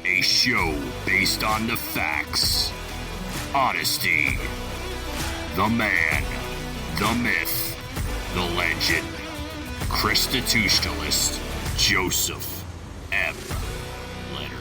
A show based on the facts, honesty, the man, the myth, the legend, ChristiTutionalist Joseph M. Leonard.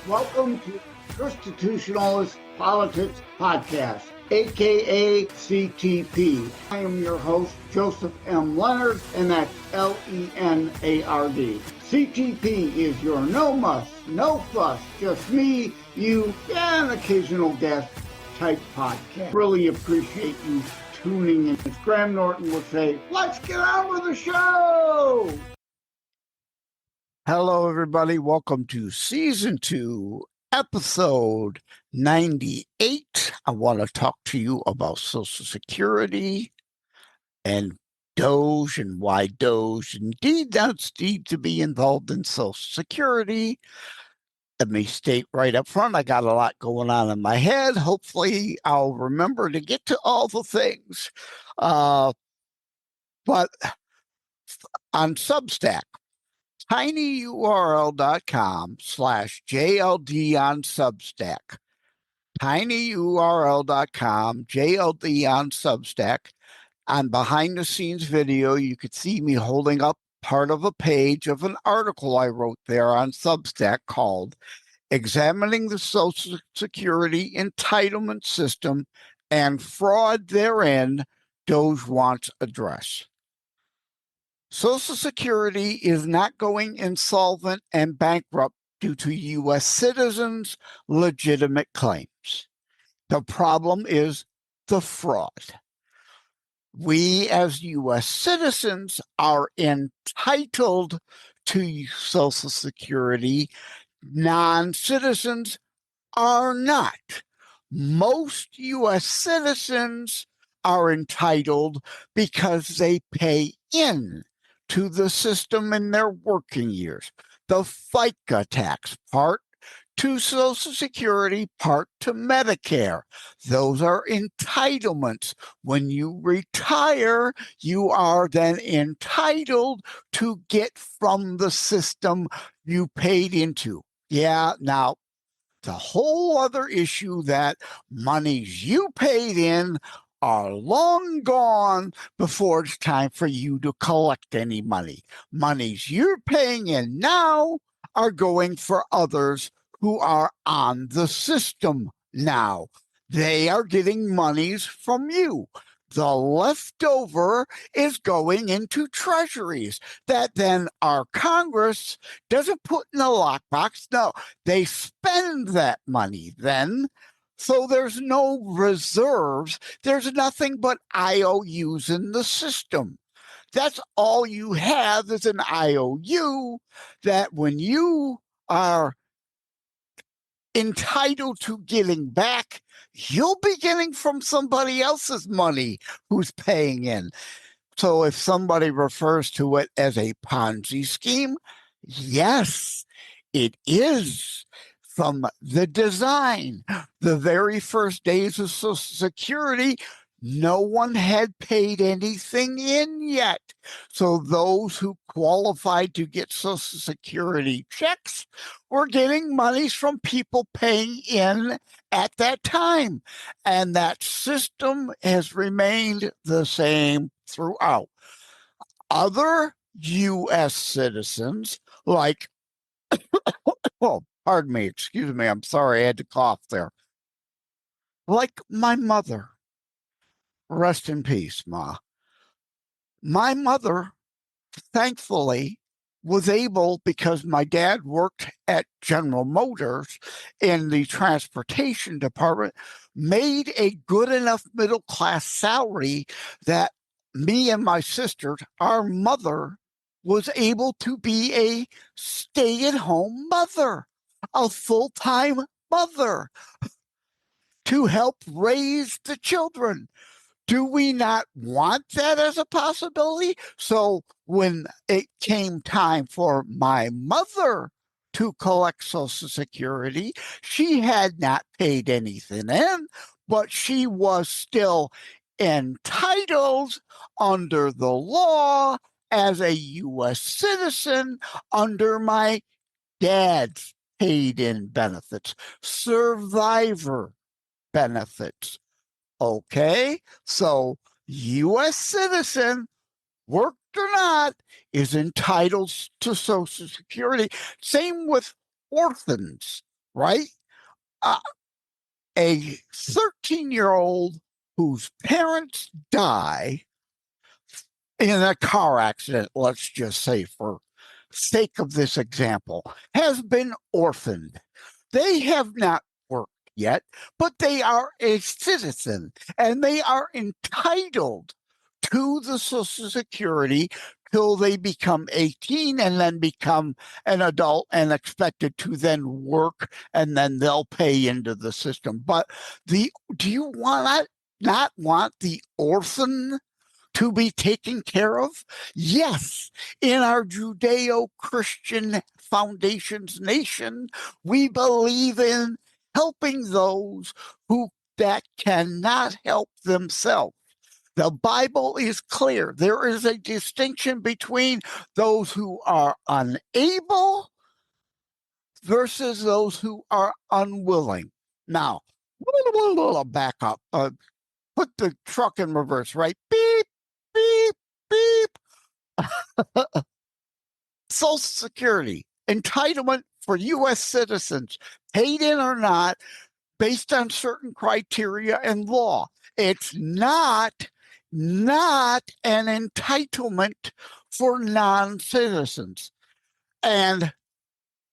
Welcome to ChristiTutionalist Politics Podcast, aka CTP. I am your host, Joseph M. Leonard, and that's L-E-N-A-R-D. CTP is your no muss, no fuss, just me, you, and an occasional guest type podcast. Really appreciate you tuning in. As Graham Norton would say, let's get on with the show! Hello, everybody. Welcome to Season 2, Episode 98. I want to talk to you about Social Security and DOGE and why DOGE indeed does need to be involved in Social Security. Let me state right up front, I got a lot going on in my head. Hopefully, I'll remember to get to all the things. But on SUBSTACK, tinyurl.com/JLD on Substack. tinyurl.com JLD on Substack. On behind the scenes video, you could see me holding up part of a page of an article I wrote there on Substack called Examining the Social Security Entitlement System and Fraud Therein, DOGE Wants Address. Social Security is not going insolvent and bankrupt due to U.S. citizens' legitimate claims. The problem is the fraud. We as U.S. citizens are entitled to Social Security. Non-citizens are not. Most U.S. citizens are entitled because they pay in to the system in their working years. The FICA tax, part to Social Security, part to Medicare. Those are entitlements. When you retire, you are then entitled to get from the system you paid into. Yeah, now, the whole other issue that monies you paid in are long gone before it's time for you to collect any money. Monies you're paying in now are going for others who are on the system now. They are getting monies from you. The leftover is going into treasuries that then our Congress doesn't put in a lockbox. No, they spend that money then. So there's no reserves. There's nothing but IOUs in the system. That's all you have is an IOU that when you are entitled to getting back, you'll be getting from somebody else's money who's paying in. So if somebody refers to it as a Ponzi scheme, yes, it is. From the design, the very first days of Social Security, no one had paid anything in yet. So those who qualified to get Social Security checks were getting monies from people paying in at that time. And that system has remained the same throughout. Other U.S. citizens, like, well, pardon me, excuse me, I'm sorry, I had to cough there. Like my mother, rest in peace, Ma. My mother, thankfully, was able, because my dad worked at General Motors in the transportation department, made a good enough middle-class salary that me and my sister, our mother, was able to be a stay-at-home mother, a full-time mother, to help raise the children. Do we not want that as a possibility? So when it came time for my mother to collect Social Security, she had not paid anything in, but she was still entitled under the law as a U.S. citizen under my dad's paid-in benefits, survivor benefits. Okay, so U.S. citizen, worked or not, is entitled to Social Security. Same with orphans, right? A 13-year-old whose parents die in a car accident, let's just say for sake of this example, has been orphaned. They have not worked yet, but they are a citizen and they are entitled to the Social Security till they become 18 and then become an adult and expected to then work, and then they'll pay into the system. But do you not want the orphan to be taken care of? Yes, in our Judeo-Christian Foundations nation, we believe in helping those that cannot help themselves. The Bible is clear. There is a distinction between those who are unable versus those who are unwilling. Now, back up. Put the truck in reverse, right? Beep, beep, beep. Social Security entitlement for U.S. citizens, paid in or not, based on certain criteria and law. It's not an entitlement for non-citizens. And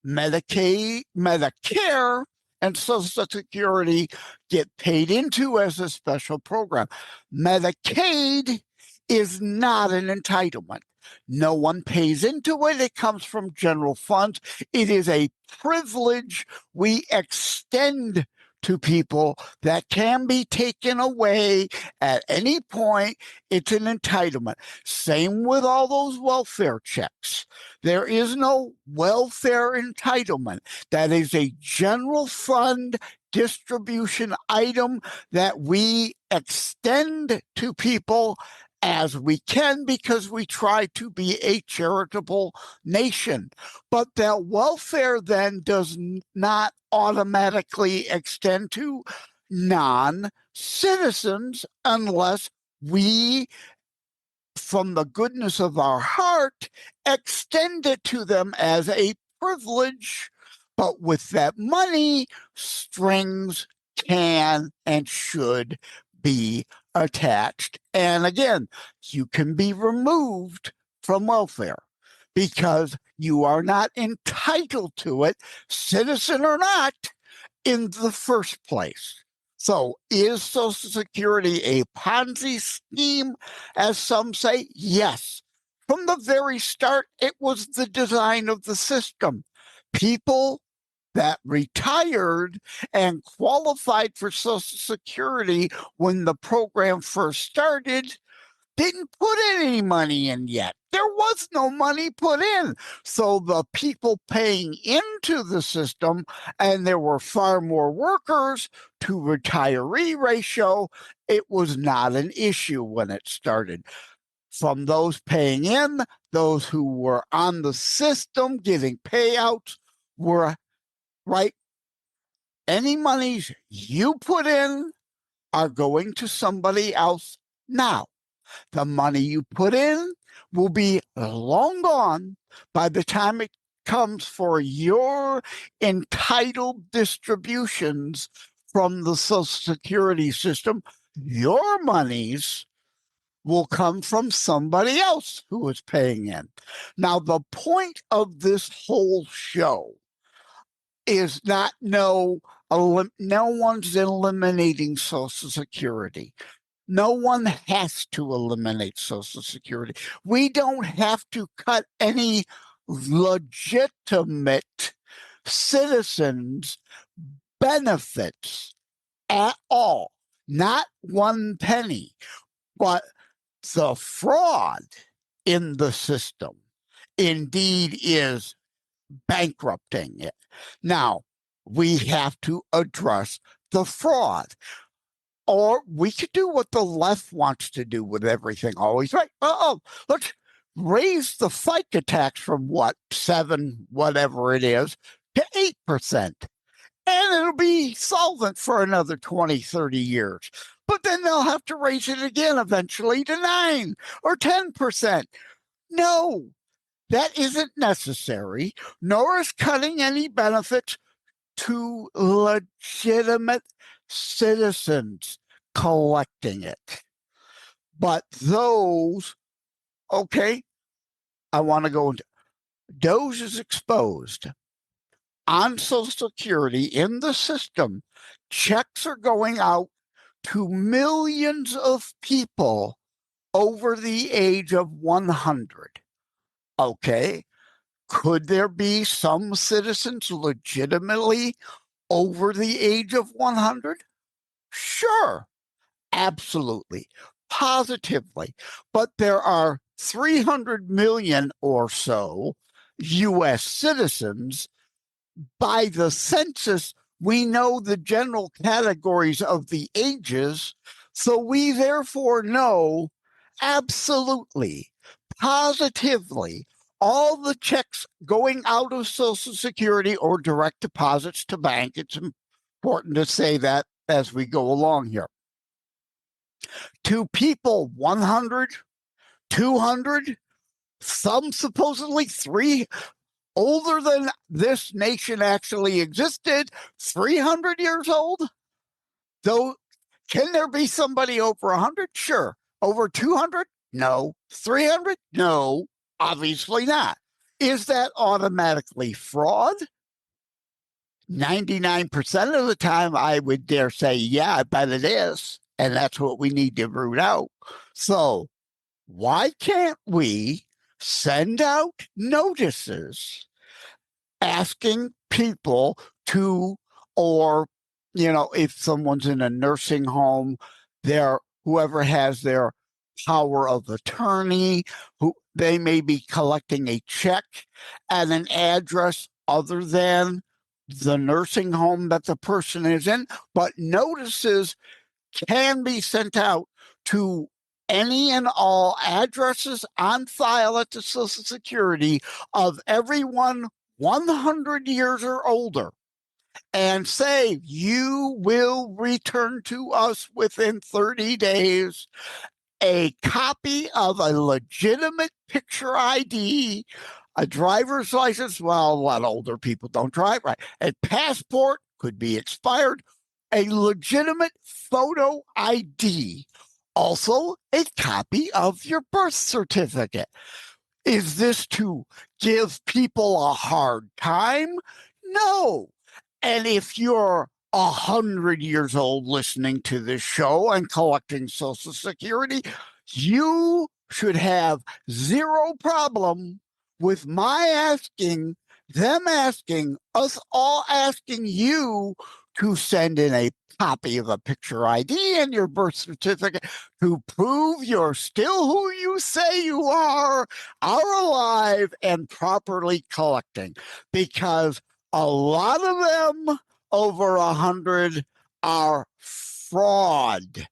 Medicaid, Medicare, and Social Security get paid into as a special program. Medicaid is not an entitlement. No one pays into it. It comes from general funds. It is a privilege we extend to people that can be taken away at any point. It's an entitlement. Same with all those welfare checks. There is no welfare entitlement. That is a general fund distribution item that we extend to people as we can because we try to be a charitable nation. But that welfare then does not automatically extend to non-citizens unless we, from the goodness of our heart, extend it to them as a privilege. But with that money, strings can and should be attached. And again, you can be removed from welfare because you are not entitled to it, citizen or not, in the first place. So is Social Security a Ponzi scheme, as some say? Yes. From the very start, it was the design of the system. People that retired and qualified for Social Security when the program first started didn't put any money in yet. There was no money put in. So the people paying into the system, and there were far more workers to retiree ratio, it was not an issue when it started. From those paying in, those who were on the system getting payouts were right. Any monies you put in are going to somebody else now. The money you put in will be long gone by the time it comes for your entitled distributions from the Social Security system. Your monies will come from somebody else who is paying in. Now, the point of this whole show is not no one's eliminating Social Security. No one has to eliminate Social Security. We don't have to cut any legitimate citizens' benefits at all, not one penny. But the fraud in the system indeed is bankrupting it. Now, we have to address the fraud. Or we could do what the left wants to do with everything always, right? Let's raise the FICA tax from 7, whatever it is, to 8%. And it'll be solvent for another 20, 30 years. But then they'll have to raise it again eventually to 9 or 10%. No, that isn't necessary, nor is cutting any benefits to legitimate citizens collecting it. But those, okay, I want to go into DOGE is exposed. On Social Security in the system, checks are going out to millions of people over the age of 100. Okay, could there be some citizens legitimately over the age of 100? Sure, absolutely, positively. But there are 300 million or so US citizens. By the census, we know the general categories of the ages, so we therefore know absolutely, positively, all the checks going out of Social Security or direct deposits to bank. It's important to say that as we go along here. To people 100, 200, some supposedly 3 older than this nation actually existed, 300 years old? Though, can there be somebody over 100? Sure. Over 200? No. 300? No, obviously not. Is that automatically fraud? 99% of the time, I would dare say, yeah, I bet it is. And that's what we need to root out. So why can't we send out notices asking people to, or, if someone's in a nursing home, whoever has their power of attorney, who they may be collecting a check at an address other than the nursing home that the person is in, but notices can be sent out to any and all addresses on file at the Social Security of everyone 100 years or older, and say, you will return to us within 30 days a copy of a legitimate picture ID, a driver's license. Well, a lot of older people don't drive, right? A passport could be expired, a legitimate photo ID, also a copy of your birth certificate. Is this to give people a hard time? No. And if you're 100 years old listening to this show and collecting Social Security, you should have zero problem with them asking, us all asking you to send in a copy of a picture ID and your birth certificate to prove you're still who you say you are alive and properly collecting. Because a lot of them over 100 are fraud,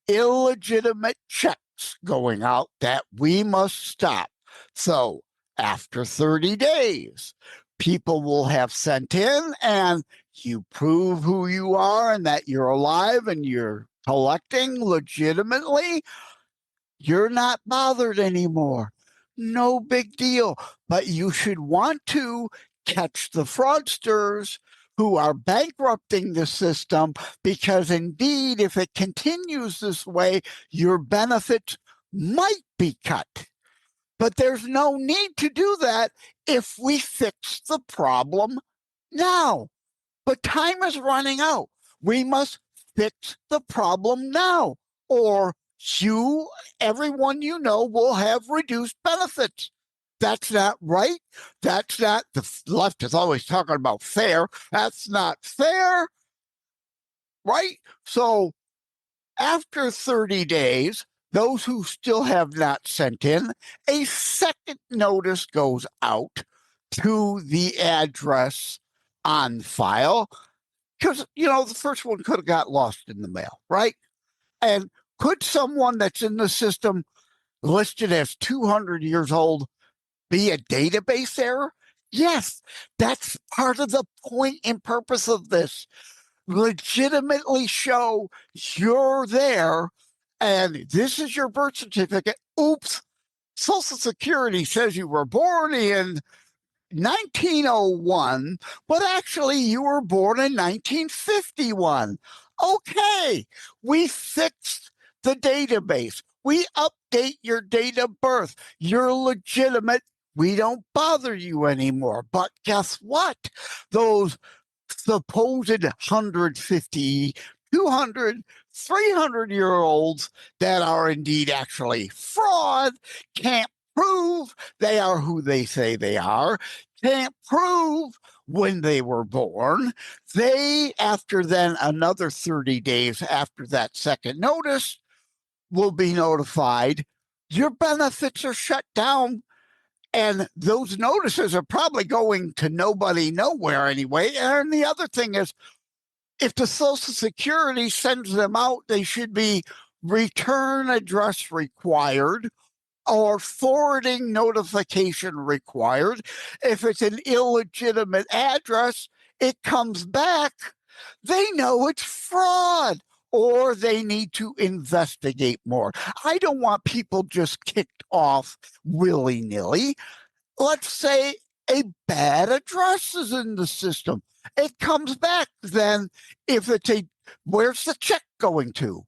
illegitimate checks going out that we must stop. So after 30 days, people will have sent in, and you prove who you are and that you're alive and you're collecting legitimately, you're not bothered anymore. No big deal. But you should want to catch the fraudsters who are bankrupting the system, because indeed, if it continues this way, your benefits might be cut. But there's no need to do that if we fix the problem now. But time is running out. We must fix the problem now, or everyone you know will have reduced benefits. That's not right. That's not, the left is always talking about fair. That's not fair, right? So after 30 days, those who still have not sent in, a second notice goes out to the address on file, because, the first one could have got lost in the mail, right? And could someone that's in the system listed as 200 years old be a database error? Yes, that's part of the point and purpose of this. Legitimately show you're there and this is your birth certificate. Oops, Social Security says you were born in 1901, but actually you were born in 1951. Okay, we fixed the database. We update your date of birth. You're legitimate. We don't bother you anymore. But guess what? Those supposed 150, 200, 300-year-olds that are indeed actually fraud can't prove they are who they say they are, can't prove when they were born. They, after then another 30 days after that second notice, will be notified your benefits are shut down. And those notices are probably going to nobody, nowhere anyway. And the other thing is, if the Social Security sends them out, they should be return address required or forwarding notification required. If it's an illegitimate address, it comes back. They know it's fraud or they need to investigate more. I don't want people just kicked off willy-nilly. Let's say a bad address is in the system. It comes back then if it's where's the check going to?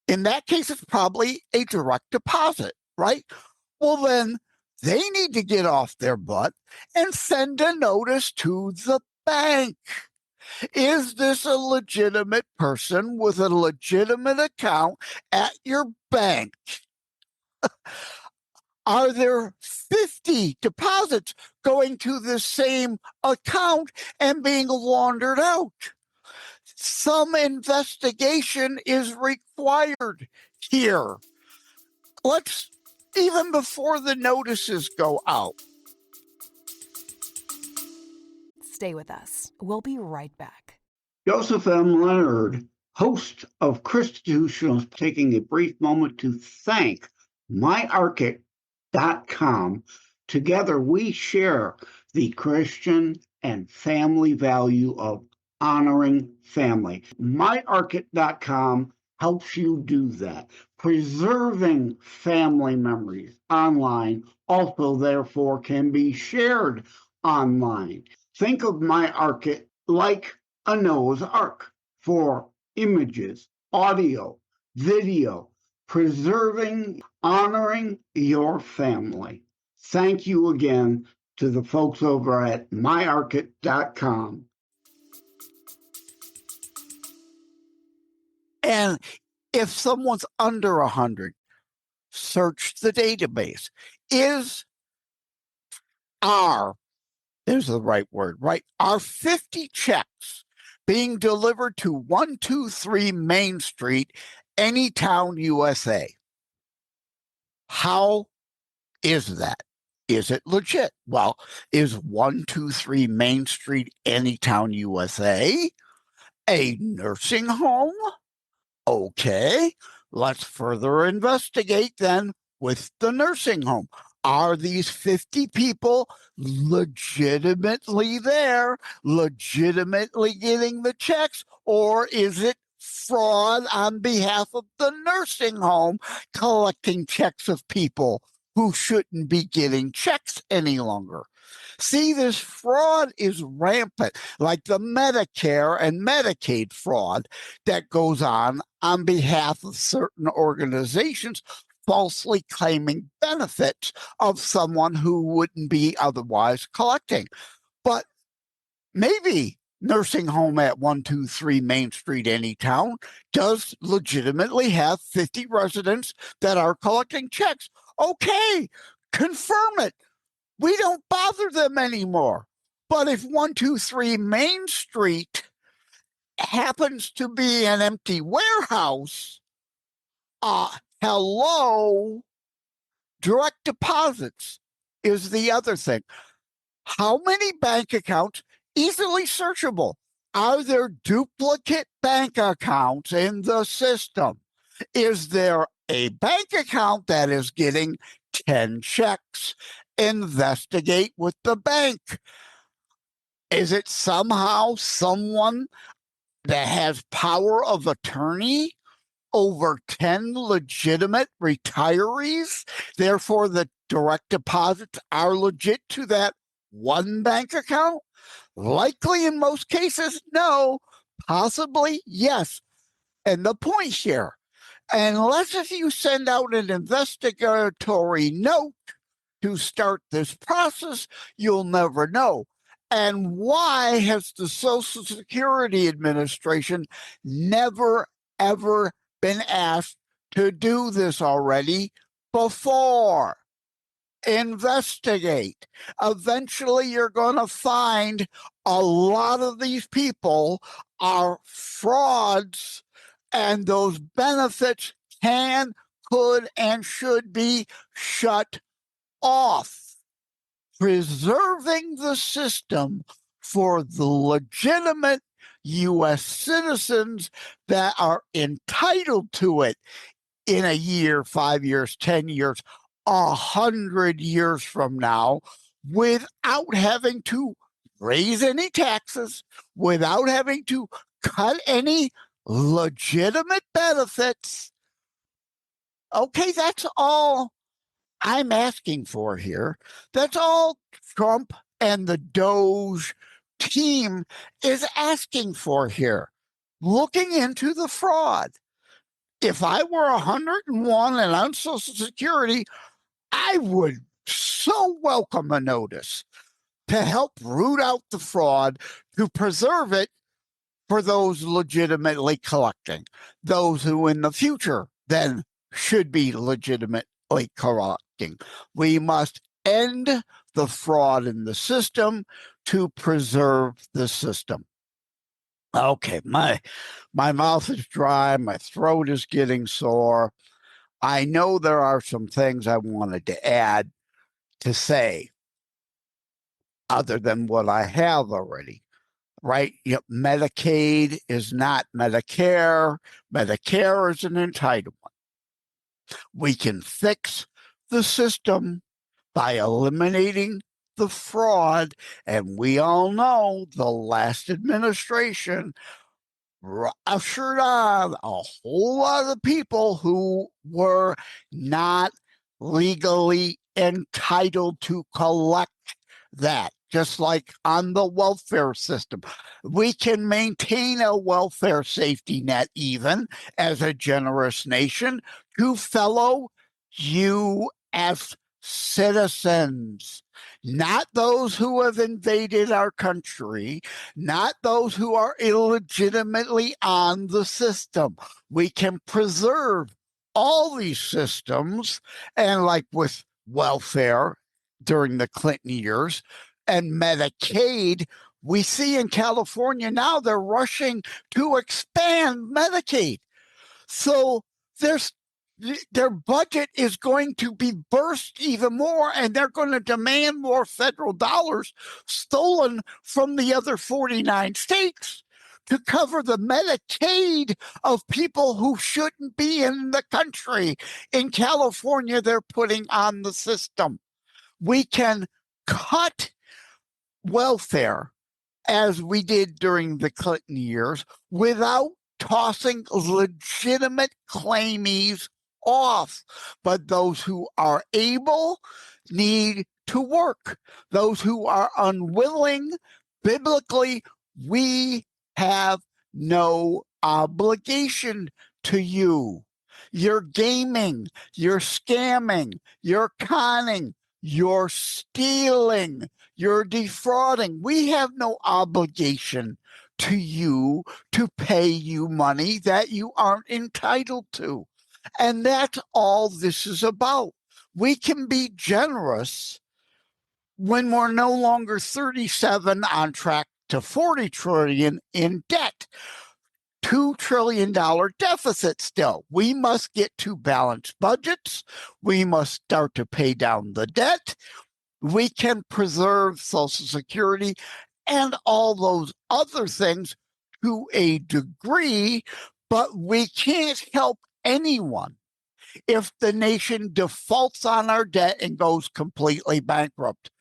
In that case, it's probably a direct deposit, right? Well, then they need to get off their butt and send a notice to the bank. Is this a legitimate person with a legitimate account at your bank? Are there 50 deposits going to the same account and being laundered out? Some investigation is required here. Let's, even before the notices go out. Stay with us. We'll be right back. Joseph M. Leonard, host of ChristiTutionalist, taking a brief moment to thank myarchit.com. Together, we share the Christian and family value of honoring family. myarchit.com helps you do that. Preserving family memories online also, therefore, can be shared online. Think of myArchit like a Noah's Ark for images, audio, video, preserving, honoring your family. Thank you again to the folks over at myarchit.com. And if someone's under 100, search the database. There's the right word, right? Are 50 checks being delivered to 123 Main Street, Anytown, USA? How is that? Is it legit? Well, is 123 Main Street, Anytown, USA a nursing home? Okay, let's further investigate then with the nursing home. Are these 50 people legitimately there, legitimately getting the checks, or is it fraud on behalf of the nursing home collecting checks of people who shouldn't be getting checks any longer? See, this fraud is rampant, like the Medicare and Medicaid fraud that goes on behalf of certain organizations falsely claiming benefits of someone who wouldn't be otherwise collecting. But maybe nursing home at 123 Main Street, Anytown, does legitimately have 50 residents that are collecting checks. Okay, confirm it. We don't bother them anymore. But if 123 Main Street happens to be an empty warehouse, hello, direct deposits is the other thing. How many bank accounts, easily searchable? Are there duplicate bank accounts in the system? Is there A bank account that is getting 10 checks. Investigate with the bank. Is it somehow someone that has power of attorney over 10 legitimate retirees? Therefore, the direct deposits are legit to that one bank account? Likely in most cases, no. Possibly, yes. And the point here, unless if you send out an investigatory note to start this process, you'll never know. And why has the Social Security Administration never, ever been asked to do this already before? Investigate. Eventually, you're going to find a lot of these people are frauds, and those benefits can, could, and should be shut off. Preserving the system for the legitimate U.S. citizens that are entitled to it in a year, 5 years, 10 years, 100 years from now, without having to raise any taxes, without having to cut any legitimate benefits. Okay, that's all I'm asking for here. That's all Trump and the DOGE team is asking for here. Looking into the fraud. If I were 101 and on Social Security, I would so welcome a notice to help root out the fraud, to preserve it for those legitimately collecting, those who in the future then should be legitimately collecting. We must end the fraud in the system to preserve the system. Okay, my mouth is dry, my throat is getting sore. I know there are some things I wanted to add to say other than what I have already, right? Medicaid is not Medicare. Medicare is an entitlement. We can fix the system by eliminating the fraud, and we all know the last administration ushered on a whole lot of people who were not legally entitled to collect that, just like on the welfare system. We can maintain a welfare safety net even as a generous nation to fellow U.S. citizens, not those who have invaded our country, not those who are illegitimately on the system. We can preserve all these systems, and like with welfare during the Clinton years and Medicaid, we see in California now they're rushing to expand Medicaid. So their budget is going to be burst even more, and they're going to demand more federal dollars stolen from the other 49 states to cover the Medicaid of people who shouldn't be in the country. In California, they're putting on the system. We can cut welfare as we did during the Clinton years without tossing legitimate claimees off. But those who are able need to work. Those who are unwilling, biblically, we have no obligation to you. You're gaming, you're scamming, you're conning, you're stealing, you're defrauding. We have no obligation to you to pay you money that you aren't entitled to. And that's all this is about. We can be generous when we're no longer 37 on track to 40 trillion in debt. $2 trillion deficit still. We must get to balanced budgets. We must start to pay down the debt. We can preserve Social Security and all those other things to a degree, but we can't help anyone if the nation defaults on our debt and goes completely bankrupt.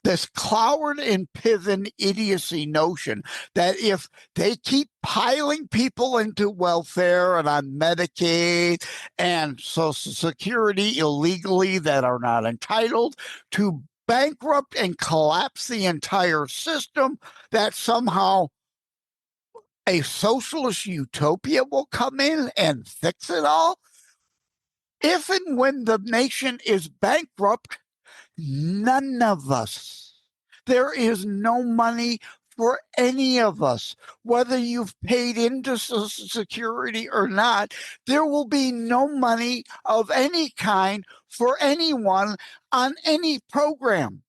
This Cloward and Piven idiocy notion that if they keep piling people into welfare and on Medicaid and Social Security illegally that are not entitled, to bankrupt and collapse the entire system, that somehow a socialist utopia will come in and fix it all. If and when the nation is bankrupt, none of us, there is no money for any of us. Whether you've paid into Social Security or not, there will be no money of any kind for anyone on any program.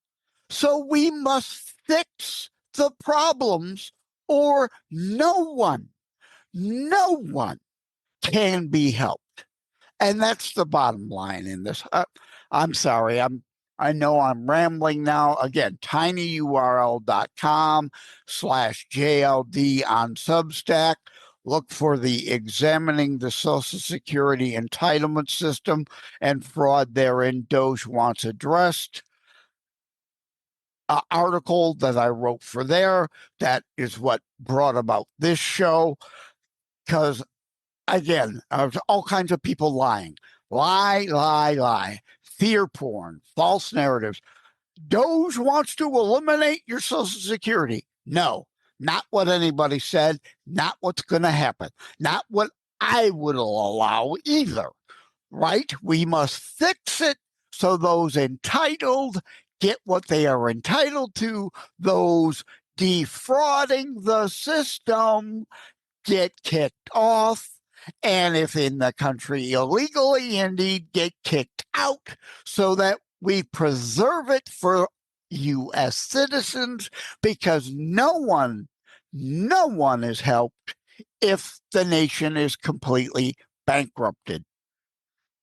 So we must fix the problems, or no one can be helped. And that's the bottom line in this. I'm sorry. I know I'm rambling now. Again, tinyurl.com/JLD on Substack. Look for the Examining the Social Security Entitlement System and Fraud Therein DOGE Wants Addressed article that I wrote for there. That is what brought about this show, because again, all kinds of people lying. Lie. Fear porn, false narratives. DOGE wants to eliminate your Social Security. No, not what anybody said, not what's going to happen, not what I would allow either, right? We must fix it so those entitled get what they are entitled to, those defrauding the system get kicked off, and if in the country illegally, indeed get kicked out, so that we preserve it for U.S. citizens, because no one is helped if the nation is completely bankrupted.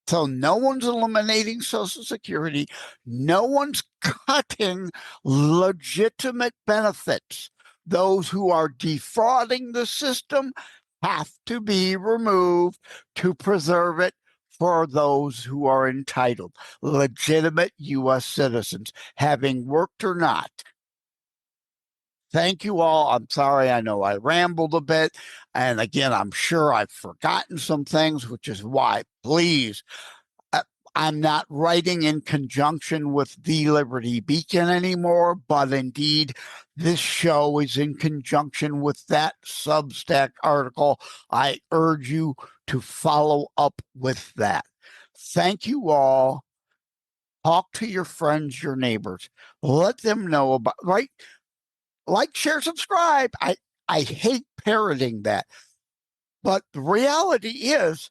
So no one's eliminating Social Security. No one's cutting legitimate benefits. Those who are defrauding the system have to be removed to preserve it for those who are entitled, legitimate U.S. citizens, having worked or not. Thank you all. I'm sorry. I know I rambled a bit. And again, I'm sure I've forgotten some things, which is why, please, I'm not writing in conjunction with the Liberty Beacon anymore, but indeed, this show is in conjunction with that Substack article. I urge you to follow up with that. Thank you all. Talk to your friends, your neighbors. Let them know about, right? Like, share, subscribe. I hate parroting that. But the reality is,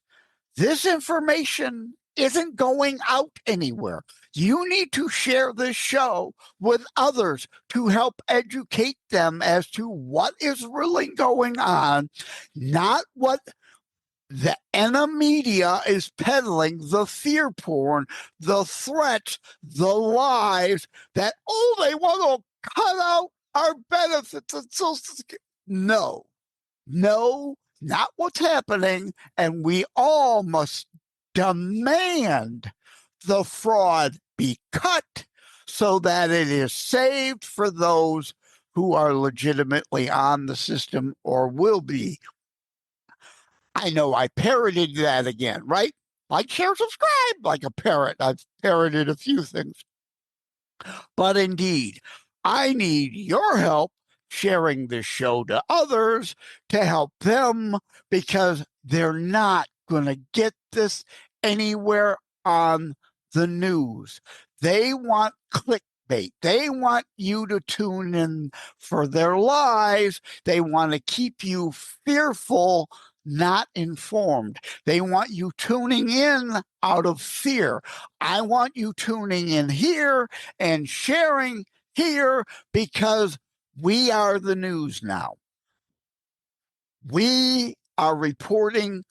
this information isn't going out anywhere. You need to share this show with others to help educate them as to what is really going on, not what the enemy media is peddling, the fear porn, the threats, the lies that, they want to cut out our benefits and Social Security. No, not what's happening. And we all must demand the fraud be cut so that it is saved for those who are legitimately on the system or will be. I know I parroted that again, right? Like, share, subscribe, like a parrot. I've parroted a few things. But indeed, I need your help sharing this show to others to help them, because they're not going to get this anywhere on the news. They want clickbait. They want you to tune in for their lies. They want to keep you fearful, not informed. They want you tuning in out of fear. I want you tuning in here and sharing here, because we are the news now. We are reporting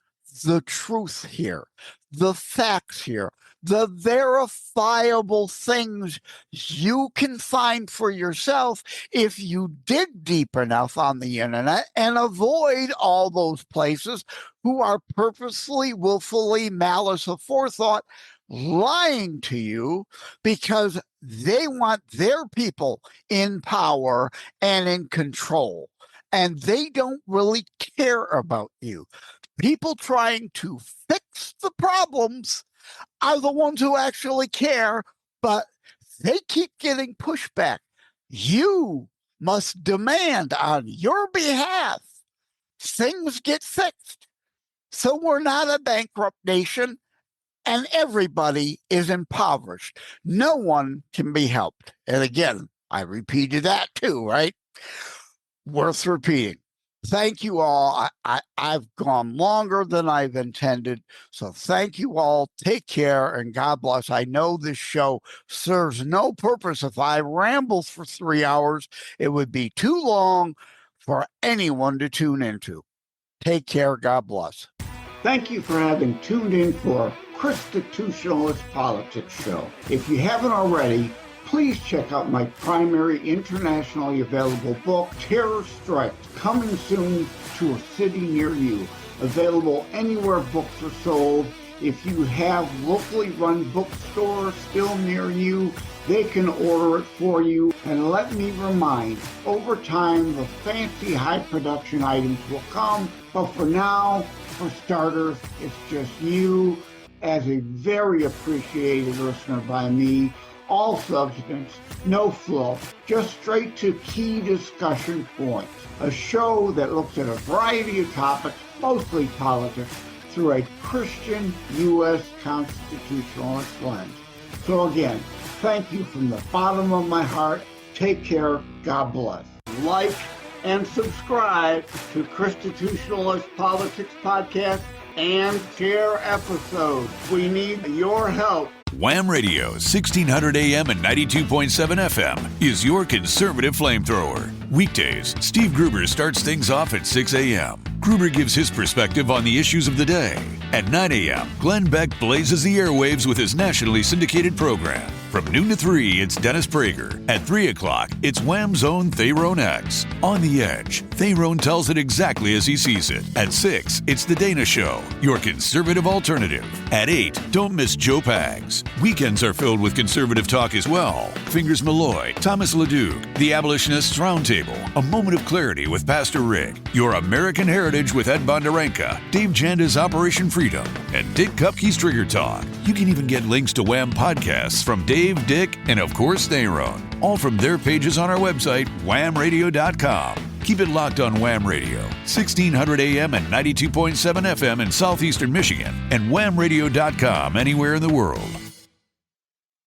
the truth here. the facts here, the verifiable things you can find for yourself if you dig deep enough on the internet and avoid all those places who are purposely, willfully, malice aforethought, lying to you because they want their people in power and in control. And they don't really care about you. People trying to fix the problems are the ones who actually care, but they keep getting pushback. You must demand on your behalf things get fixed. So we're not a bankrupt nation, and everybody is impoverished. No one can be helped. And again, I repeated that too, right? Worth repeating. Thank you all. I've gone longer than I've intended. So thank you all. Take care and God bless. I know this show serves no purpose. If I ramble for 3 hours, it would be too long for anyone to tune into. Take care. God bless. Thank you for having tuned in for ChristiTutionalist Politics Show. If you haven't already, please check out my primary internationally available book, Terror Strikes, coming soon to a city near you. Available anywhere books are sold. If you have locally run bookstores still near you, they can order it for you. And let me remind, over time, the fancy high production items will come. But for now, for starters, it's just you as a very appreciated listener by me. All substance, no fluff, just straight to key discussion points. A show that looks at a variety of topics, mostly politics, through a Christian U.S. constitutionalist lens. So again, thank you from the bottom of my heart. Take care. God bless. Like and subscribe to ChristiTutionalist Politics Podcast and share episodes. We need your help. Wham Radio, 1600 AM and 92.7 FM is your conservative flamethrower. Weekdays, Steve Gruber starts things off at 6 a.m. Gruber gives his perspective on the issues of the day. At 9 a.m., Glenn Beck blazes the airwaves with his nationally syndicated program. From noon to 3, it's Dennis Prager. At 3 o'clock, it's Wham's own Thayrone X. On the Edge, Thayrone tells it exactly as he sees it. At 6, it's The Dana Show, your conservative alternative. At 8, don't miss Joe Pags. Weekends are filled with conservative talk as well. Fingers Malloy, Thomas LeDuc, The Abolitionists Roundtable, A Moment of Clarity with Pastor Rick, Your American Heritage with Ed Bondarenka, Dave Janda's Operation Freedom, and Dick Kupke's Trigger Talk. You can even get links to Wham podcasts from Dave, Dick, and of course Thayrone, all from their pages on our website, whamradio.com. Keep it locked on Wham Radio, 1600 AM and 92.7 FM in southeastern Michigan, and whamradio.com anywhere in the world.